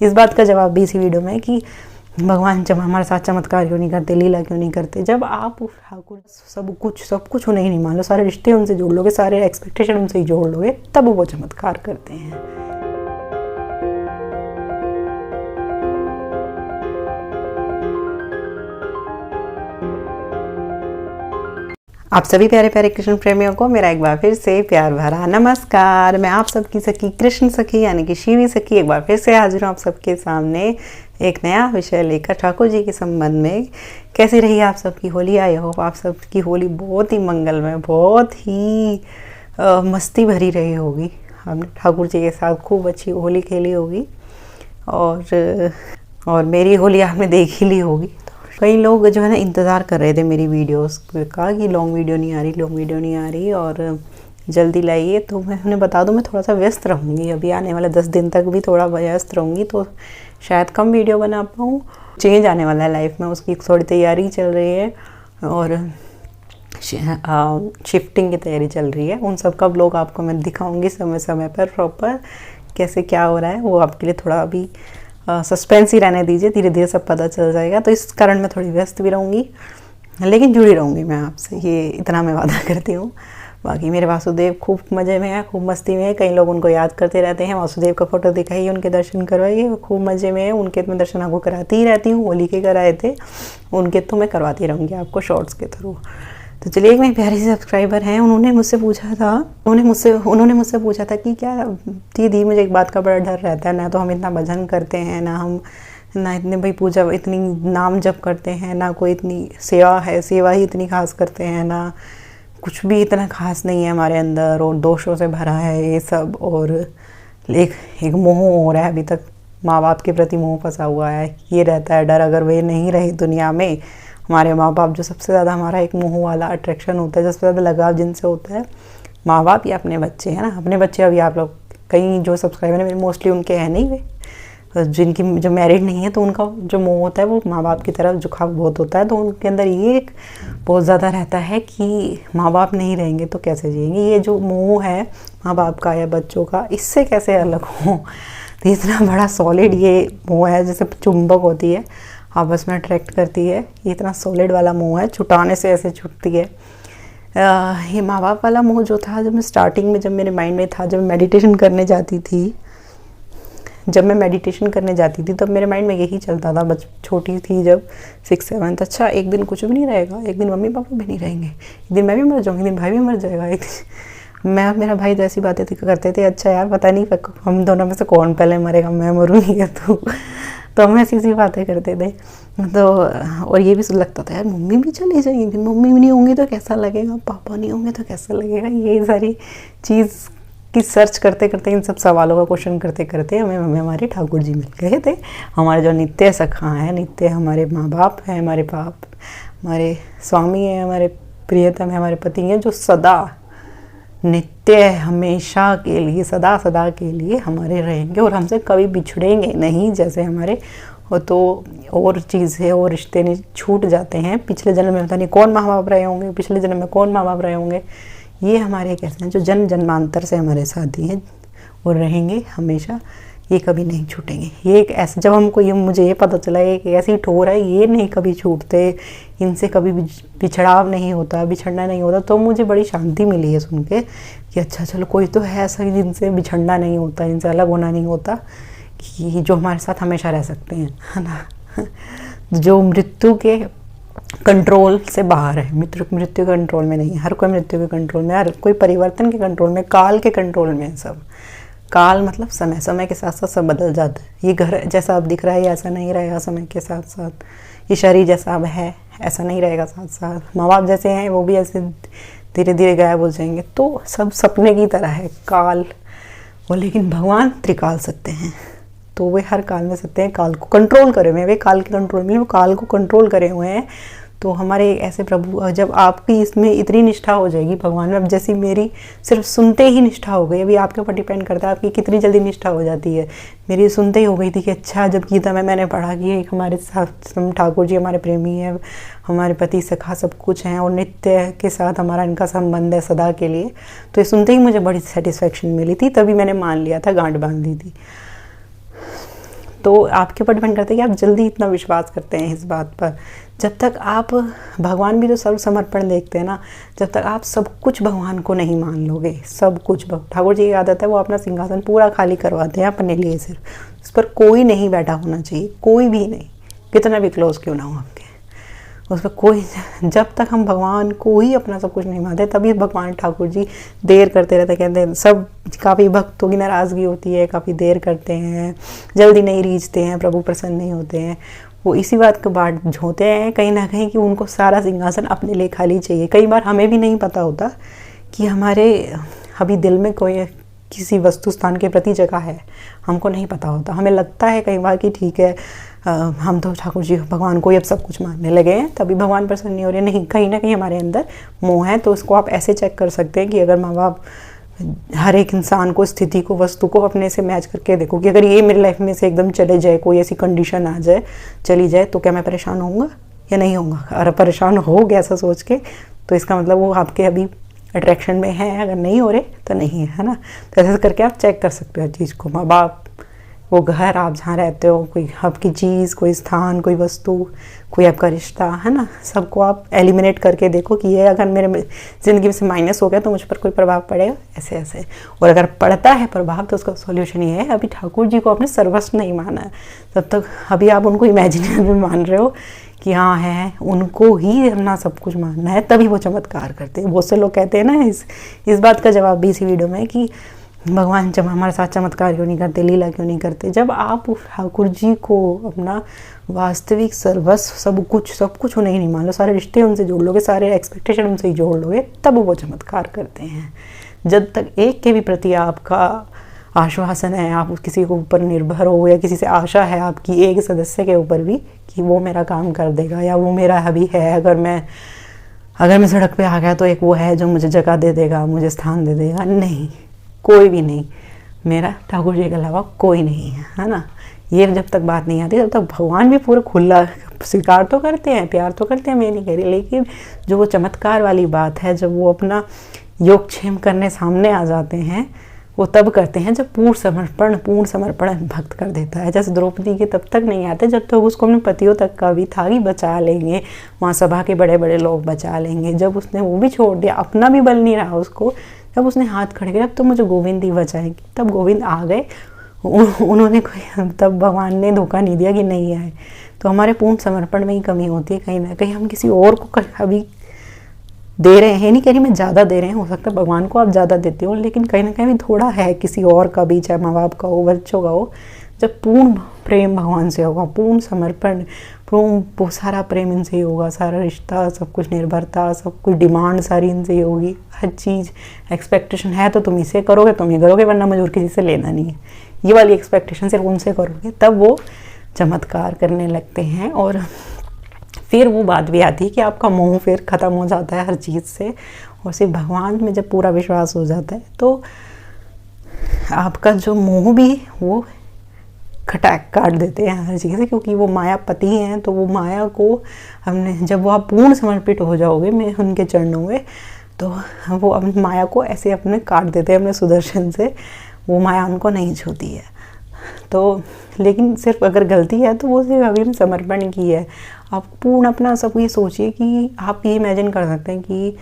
इस बात का जवाब भी इसी वीडियो में है कि भगवान जब हमारे साथ चमत्कार क्यों नहीं करते, लीला क्यों नहीं करते। जब आप ठाकुर सब कुछ उन्हें ही नहीं मान लो, सारे रिश्ते उनसे जोड़ लोगे, सारे एक्सपेक्टेशन उनसे ही जोड़ लोगे, तब वो चमत्कार करते हैं। आप सभी प्यारे प्यारे कृष्ण प्रेमियों को मेरा एक बार फिर से प्यार भरा नमस्कार। मैं आप सबकी सखी कृष्ण सखी यानी कि शिवी सखी एक बार फिर से हाजिर हूँ आप सबके सामने एक नया विषय लेकर ठाकुर जी के संबंध में। कैसी रही आप सबकी होली? आई होप आप सबकी होली बहुत ही मंगलमय, बहुत ही मस्ती भरी रही होगी। हमने ठाकुर जी के साथ खूब अच्छी होली खेली होगी और मेरी होली आपने देख ही ली होगी। कई लोग जो है ना इंतज़ार कर रहे थे मेरी वीडियोस का कि लॉन्ग वीडियो नहीं आ रही और जल्दी लाइए। तो मैं उन्हें बता दूं, मैं थोड़ा सा व्यस्त रहूँगी, अभी आने वाले 10 दिन तक भी थोड़ा व्यस्त रहूँगी, तो शायद कम वीडियो बना पाऊँ। चेंज आने वाला है लाइफ में, उसकी थोड़ी तैयारी चल रही है और शिफ्टिंग की तैयारी चल रही है। उन सब का ब्लॉग आपको मैं दिखाऊँगी समय समय पर प्रॉपर कैसे क्या हो रहा है। वो आपके लिए थोड़ा अभी सस्पेंस ही रहने दीजिए, धीरे धीरे सब पता चल जाएगा। तो इस कारण मैं थोड़ी व्यस्त भी रहूँगी, लेकिन जुड़ी रहूँगी मैं आपसे, ये इतना मैं वादा करती हूँ। बाकी मेरे वासुदेव खूब मज़े में है, खूब मस्ती में है। कई लोग उनको याद करते रहते हैं, वासुदेव का फोटो दिखाइए, उनके दर्शन करवाइए, वो खूब मज़े में है। उनके तो मैं दर्शन आपको कराती ही रहती हूँ, होली के कराए थे, उनके तो मैं करवाती रहूँगी आपको शॉर्ट्स के थ्रू। तो चलिए, एक मेरी प्यारी सी सब्सक्राइबर हैं, उन्होंने मुझसे पूछा था कि क्या दीदी, मुझे एक बात का बड़ा डर रहता है, ना तो हम इतना भजन करते हैं, ना इतने भाई पूजा इतनी नाम जप करते हैं, ना कोई इतनी सेवा है, सेवा ही इतनी खास करते हैं, ना कुछ भी इतना खास नहीं है हमारे अंदर, और दोषों से भरा है ये सब। और एक मोह हो रहा है, अभी तक माँ बाप के प्रति मोह फंसा हुआ है, ये रहता है डर। अगर वे नहीं रहे दुनिया में, हमारे माँ बाप जो सबसे ज़्यादा हमारा एक मोह वाला अट्रैक्शन होता है, सबसे ज़्यादा लगाव जिनसे होता है, माँ बाप या अपने बच्चे, है ना। अपने बच्चे अभी आप लोग कई जो सब्सक्राइबर हैं मोस्टली उनके हैं नहीं, वे जिनकी जो मैरिड नहीं है, तो उनका जो मोह होता है वो माँ बाप की तरफ झुकाव बहुत होता है। तो उनके अंदर ये एक बहुत ज़्यादा रहता है कि माँ बाप नहीं रहेंगे तो कैसे जिएंगे। ये जो मोह है माँ बाप का या बच्चों का, इससे कैसे अलग हो। तो इतना बड़ा सॉलिड ये मोह है, जैसे चुंबक होती है आपस में अट्रैक्ट करती है, ये इतना सॉलिड वाला मोह है, छुटाने से ऐसे छुटती है। ये माँ बाप वाला मोह जो था, जब मैं स्टार्टिंग में, जब मेरे माइंड में था, जब मैं मेडिटेशन करने जाती थी तब मेरे माइंड में यही चलता था। छोटी थी जब 6-7, अच्छा एक दिन कुछ भी नहीं रहेगा, एक दिन मम्मी पापा भी नहीं रहेंगे, एक दिन मैं भी मर जाऊँगी, एक दिन भाई भी मर जाएगा, एक दिन मैं मेरा भाई तो ऐसी बातें करते थे, अच्छा यार पता नहीं हम दोनों में से कौन पहले मरेगा, मैं मरूँगी या तो हम ऐसी बातें करते थे। तो और ये भी लगता था यार मम्मी भी चली जाएगी, मम्मी भी नहीं होंगी तो कैसा लगेगा, पापा नहीं होंगे तो कैसा लगेगा। ये सारी चीज़ की सर्च करते करते, इन सब सवालों का क्वेश्चन करते करते हमें हमारे ठाकुर जी मिल गए थे, हमारे जो नित्य सखा हैं, नित्य हमारे माँ बाप हैं, हमारे हमारे स्वामी हैं, हमारे प्रियतम हैं, हमारे पति हैं, जो सदा नित्य हमेशा के लिए, सदा सदा के लिए हमारे रहेंगे और हमसे कभी बिछड़ेंगे नहीं। जैसे हमारे तो और चीज़ें और रिश्ते नहीं छूट जाते हैं, पिछले जन्म में पता नहीं कौन माँ बाप रहे होंगे, पिछले जन्म में कौन माँ बाप रहे होंगे, ये हमारे कैसे हैं जो जन्म जन्मांतर से हमारे साथी हैं और रहेंगे हमेशा, ये कभी नहीं छूटेंगे। ये एक ऐसा, जब हमको मुझे ये पता चला है कि ऐसी ठोर है, ये नहीं कभी छूटते, इनसे कभी बिछड़ना नहीं होता, तो मुझे बड़ी शांति मिली है सुन के कि अच्छा चलो कोई तो है ऐसा जिनसे बिछड़ना नहीं होता, इनसे अलग होना नहीं होता, कि जो हमारे साथ हमेशा रह सकते हैं, है ना। जो मृत्यु के कंट्रोल से बाहर है, मृत्यु के कंट्रोल में नहीं है, हर कोई मृत्यु के कंट्रोल में, हर कोई परिवर्तन के कंट्रोल में, काल के कंट्रोल में है सब। काल मतलब समय के साथ साथ सब बदल जाता है। ये घर जैसा अब दिख रहा है ऐसा नहीं रहेगा समय के साथ साथ, ये शरीर जैसा अब है ऐसा नहीं रहेगा साथ साथ, माँ बाप जैसे हैं वो भी ऐसे धीरे धीरे गायब हो जाएंगे। तो सब सपने की तरह है काल वो, लेकिन भगवान त्रिकाल सत्य हैं, तो वे हर काल में सत्य हैं, काल को कंट्रोल करे हुए हैं, वे काल के कंट्रोल में, वो काल को कंट्रोल करे हुए हैं। तो हमारे ऐसे प्रभु, जब आपकी इसमें इतनी निष्ठा हो जाएगी भगवान में, अब जैसी मेरी सिर्फ सुनते ही निष्ठा हो गई, अभी आपके ऊपर डिपेंड करता है आपकी कितनी जल्दी निष्ठा हो जाती है। मेरी सुनते ही हो गई थी कि अच्छा, जब गीता में मैंने पढ़ा कि एक हमारे साथ ठाकुर जी हमारे प्रेमी हैं, हमारे पति सखा सब कुछ हैं और नित्य के साथ हमारा इनका संबंध है सदा के लिए, तो ये सुनते ही मुझे बड़ी सेटिस्फेक्शन मिली थी, तभी मैंने मान लिया था, गांठ बांध दी थी। तो आपके ऊपर डिपेंड करता है कि आप जल्दी इतना विश्वास करते हैं इस बात पर। जब तक आप, भगवान भी तो सर्व समर्पण देखते हैं ना, जब तक आप सब कुछ भगवान को नहीं मान लोगे, सब कुछ, ठाकुर जी की आदत है वो अपना सिंहासन पूरा खाली करवाते हैं अपने लिए, सिर्फ उस पर कोई नहीं बैठा होना चाहिए, कोई भी नहीं, कितना भी क्लोज क्यों ना हो आपके, उस पर कोई। जब तक हम भगवान को ही अपना सब कुछ नहीं मानते, तभी भगवान ठाकुर जी देर करते रहते, कहते हैं सब, काफ़ी भक्तों की नाराज़गी होती है, काफ़ी देर करते हैं, जल्दी नहीं रीझते हैं, प्रभु प्रसन्न नहीं होते हैं। वो इसी बात का बाट झोंते हैं कहीं ना कहीं कि उनको सारा सिंहासन अपने लिए खाली चाहिए। कई बार हमें भी नहीं पता होता कि हमारे अभी दिल में कोई किसी वस्तु स्थान के प्रति जगह है, हमको नहीं पता होता। हमें लगता है कई बार कि ठीक है, हम तो ठाकुर जी भगवान को ही अब सब कुछ मानने लगे हैं, तभी भगवान प्रसन्न नहीं हो रहे। नहीं, कहीं ना कहीं हमारे अंदर मोह है। तो उसको आप ऐसे चेक कर सकते हैं कि अगर माँ बाप हर एक इंसान को, स्थिति को, वस्तु को अपने से मैच करके देखो कि अगर ये मेरी लाइफ में से एकदम चले जाए, कोई ऐसी कंडीशन आ जाए, चली जाए, तो क्या मैं परेशान होऊंगा या नहीं होऊंगा? अगर परेशान हो गया ऐसा सोच के, तो इसका मतलब वो आपके अभी अट्रैक्शन में है, अगर नहीं हो रहे तो नहीं है ना। तो ऐसे करके आप चेक कर सकते हो हर चीज़ को। माँ बाप, वो घर, आप जहाँ रहते हो, कोई आपकी चीज़, कोई स्थान, कोई वस्तु, कोई आपका रिश्ता, है ना, सबको आप एलिमिनेट करके देखो कि ये अगर मेरे ज़िंदगी में से माइनस हो गया तो मुझ पर कोई प्रभाव पड़ेगा, ऐसे ऐसे। और अगर पड़ता है प्रभाव तो उसका सॉल्यूशन ये है, अभी ठाकुर जी को आपने सर्वस्व नहीं माना है, तब तक अभी आप उनको इमेजिनरी में मान रहे हो कि हाँ है, उनको ही अपना सब कुछ मानना है, तभी वो चमत्कार करते हैं। बहुत से लोग कहते हैं ना, इस बात का जवाब भी इसी वीडियो में कि भगवान जब हमारे साथ चमत्कार क्यों नहीं करते, लीला क्यों नहीं करते। जब आप ठाकुर जी को अपना वास्तविक सर्वस्व, सब कुछ उन्हें ही नहीं मान लो, सारे रिश्ते उनसे जोड़ लोगे, सारे एक्सपेक्टेशन उनसे ही जोड़ लोगे, तब वो चमत्कार करते हैं। जब तक एक के भी प्रति आपका आश्वासन है, आप किसी के ऊपर निर्भर हो, या किसी से आशा है आपकी एक सदस्य के ऊपर भी कि वो मेरा काम कर देगा, या वो मेरा अभी है, अगर मैं सड़क पे आ गया तो एक वो है जो मुझे जगह दे देगा, मुझे स्थान दे देगा, नहीं, कोई भी नहीं, मेरा ठाकुर जी के अलावा कोई नहीं है ना। ये जब तक बात नहीं आती, तब तक भगवान भी पूरा खुला स्वीकार तो करते हैं, प्यार तो करते हैं, मैं नहीं कह रही, लेकिन जो वो चमत्कार वाली बात है, जब वो अपना योगक्षेम करने सामने आ जाते हैं, वो तब करते हैं जब पूर्ण समर्पण भक्त कर देता है। जैसे द्रौपदी के तब तक नहीं आते जब तक उसको अपने पतियों तक का भी था कि बचा लेंगे, वहाँ सभा के बड़े बड़े लोग बचा लेंगे। जब उसने वो भी छोड़ दिया, अपना भी बल नहीं रहा उसको, जब उसने हाथ खड़े किया, अब तो मुझे गोविंद ही बचाएंगे, तब गोविंद आ गए। उन्होंने कोई, तब भगवान ने धोखा नहीं दिया कि नहीं आए। तो हमारे पूर्ण समर्पण में ही कमी होती है, कहीं ना कहीं हम किसी और को अभी दे रहे हैं, नहीं कह रही मैं ज़्यादा दे रहे हैं, हो सकता है भगवान को आप ज़्यादा देते हो, लेकिन कहीं ना कहीं भी थोड़ा है किसी और का भी, चाहे माँ बाप का हो, बच्चों का हो। जब पूर्ण प्रेम भगवान से होगा, पूर्ण समर्पण, वो सारा प्रेम इनसे ही होगा, सारा रिश्ता, सब कुछ निर्भरता, सब कुछ डिमांड सारी इनसे ही होगी, हर चीज़ एक्सपेक्टेशन है तो तुम इसे करोगे, तुम ये करोगे, वरना मुझे और किसी से लेना नहीं है, ये वाली एक्सपेक्टेशन सिर्फ उनसे करोगे, तब वो चमत्कार करने लगते हैं। और फिर वो बात भी आती है कि आपका मोह फिर ख़त्म हो जाता है हर चीज़ से, और सिर्फ भगवान में जब पूरा विश्वास हो जाता है तो आपका जो मोह भी वो काट देते हैं हर चीज़ से, क्योंकि वो मायापति हैं। तो वो माया को हमने, जब वो आप पूर्ण समर्पित हो जाओगे मैं उनके चरणों में, तो वो अपनी माया को ऐसे अपने काट देते हैं अपने सुदर्शन से, वो माया उनको नहीं छूती है। तो लेकिन सिर्फ अगर गलती है तो वो सिर्फ अभी समर्पण की है। आप पूर्ण अपना सब ये सोचिए कि आप ये इमेजिन कर सकते हैं कि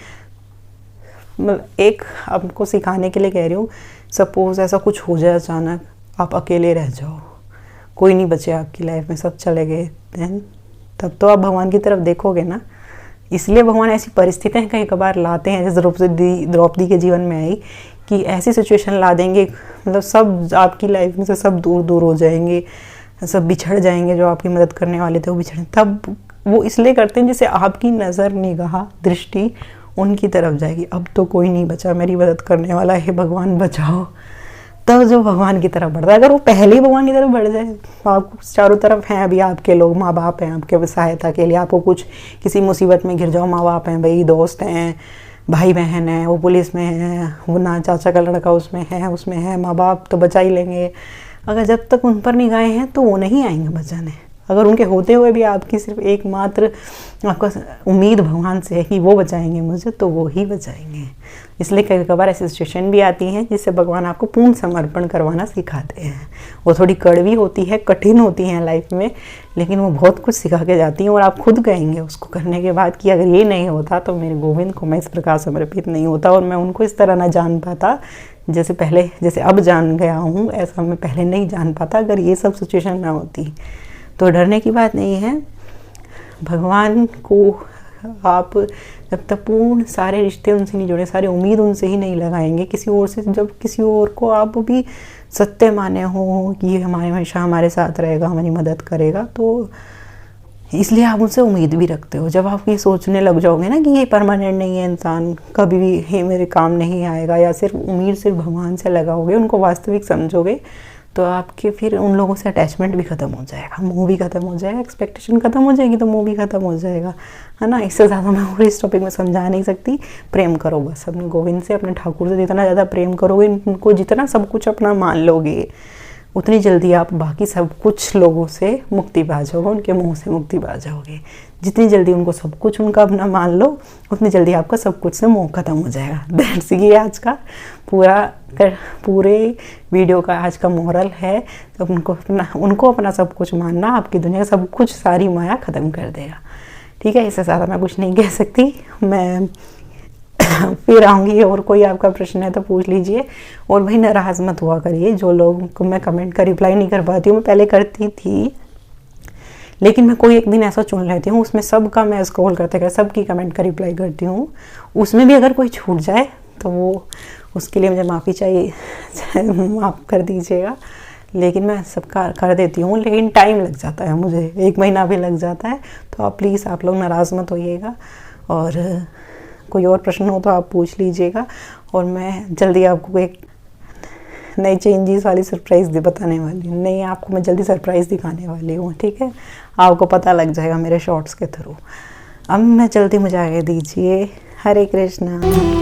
एक आपको सिखाने के लिए कह रही हूँ, सपोज ऐसा कुछ हो जाए अचानक, आप अकेले रह जाओ, कोई नहीं बचे आपकी लाइफ में, सब चले गए, देन तब तो आप भगवान की तरफ देखोगे ना। इसलिए भगवान ऐसी परिस्थितियाँ कई कबार लाते हैं, जैसे द्रौपदी के जीवन में आई कि ऐसी सिचुएशन ला देंगे, मतलब सब आपकी लाइफ में से सब दूर दूर हो जाएंगे, सब बिछड़ जाएंगे, जो आपकी मदद करने वाले थे वो बिछड़। तब वो इसलिए करते हैं जैसे आपकी नज़र, निगाह, दृष्टि उनकी तरफ जाएगी, अब तो कोई नहीं बचा मेरी मदद करने वाला, हे भगवान बचाओ। तब जो भगवान की तरफ बढ़ता है, अगर वो पहले ही भगवान की तरफ बढ़ जाए, आपको चारों तरफ हैं अभी आपके लोग, माँ बाप हैं आपके सहायता के लिए, आपको कुछ किसी मुसीबत में घिर जाओ, माँ बाप हैं भाई, दोस्त हैं, भाई बहन है, वो पुलिस में है, वो ना चाचा का लड़का उसमें है, माँ बाप तो बचा ही लेंगे। अगर जब तक उन पर निगाहें हैं तो वो नहीं आएंगे बचाने। अगर उनके होते हुए भी आपकी सिर्फ एकमात्र आपका उम्मीद भगवान से है कि वो बचाएंगे मुझे, तो वो ही बचाएंगे। इसलिए कई कभार ऐसी सिचुएशन भी आती हैं जिससे भगवान आपको पूर्ण समर्पण करवाना सिखाते हैं। वो थोड़ी कड़वी होती है, कठिन होती हैं लाइफ में, लेकिन वो बहुत कुछ सिखा के जाती हैं और आप खुद कहेंगे उसको करने के बाद कि अगर ये नहीं होता तो मेरे गोविंद को मैं इस प्रकार समर्पित नहीं होता और मैं उनको इस तरह ना जान पाता जैसे अब जान गया हूँ, ऐसा मैं पहले नहीं जान पाता अगर ये सब सिचुएशन ना होती। तो डरने की बात नहीं है। भगवान को आप जब तक पूर्ण सारे रिश्ते उनसे नहीं जुड़े, सारी उम्मीद उनसे ही नहीं लगाएंगे किसी और से, जब किसी और को आप भी सत्य माने हो कि ये हमेशा हमारे साथ रहेगा, हमारी मदद करेगा, तो इसलिए आप उनसे उम्मीद भी रखते हो। जब आप ये सोचने लग जाओगे ना कि ये परमानेंट नहीं है, इंसान कभी भी ये मेरे काम नहीं आएगा, या सिर्फ उम्मीद सिर्फ भगवान से लगाओगे, उनको वास्तविक समझोगे, तो आपके फिर उन लोगों से अटैचमेंट भी ख़त्म हो जाएगा, मोह भी ख़त्म हो जाएगा, एक्सपेक्टेशन ख़त्म हो जाएगी तो मोह भी ख़त्म हो जाएगा, है ना। इससे ज़्यादा मैं और इस टॉपिक में समझा नहीं सकती। प्रेम करो बस अपने गोविंद से, अपने ठाकुर से जितना ज़्यादा प्रेम करोगे, उनको जितना सब कुछ अपना मान लोगे, उतनी जल्दी आप बाकी सब कुछ लोगों से मुक्ति पा जाओगे, उनके मुंह से मुक्ति पा जाओगे। जितनी जल्दी उनको सब कुछ उनका अपना मान लो, उतनी जल्दी आपका सब कुछ से मोह खत्म हो जाएगा। दैट्स ये आज का पूरे वीडियो का आज का मोरल है। तो उनको अपना सब कुछ मानना आपकी दुनिया का सब कुछ, सारी माया ख़त्म कर देगा। ठीक है, इससे ज़्यादा मैं कुछ नहीं कह सकती। मैं फिर आऊँगी, और कोई आपका प्रश्न है तो पूछ लीजिए। और भाई नाराज़ मत हुआ करिए, जो लोग को मैं कमेंट का रिप्लाई नहीं कर पाती हूँ, मैं पहले करती थी, लेकिन मैं कोई एक दिन ऐसा चुन लेती हूँ, उसमें सबका मैं स्क्रॉल करते सबकी कमेंट का रिप्लाई करती हूँ। उसमें भी अगर कोई छूट जाए तो वो उसके लिए मुझे माफ़ी चाहिए, माफ़ कर दीजिएगा। लेकिन मैं सबका कर देती हूँ, लेकिन टाइम लग जाता है, मुझे 1 महीना भी लग जाता है। तो आप प्लीज़ आप लोग नाराज़ मत होइएगा, और कोई और प्रश्न हो तो आप पूछ लीजिएगा। और मैं जल्दी आपको एक नई चेंजेस वाली सरप्राइज़ बताने वाली हूँ। नहीं, आपको मैं जल्दी सरप्राइज़ दिखाने वाली हूँ। ठीक है, आपको पता लग जाएगा मेरे शॉर्ट्स के थ्रू। अब मैं चलती, मुझे आगे दीजिए। हरे कृष्णा।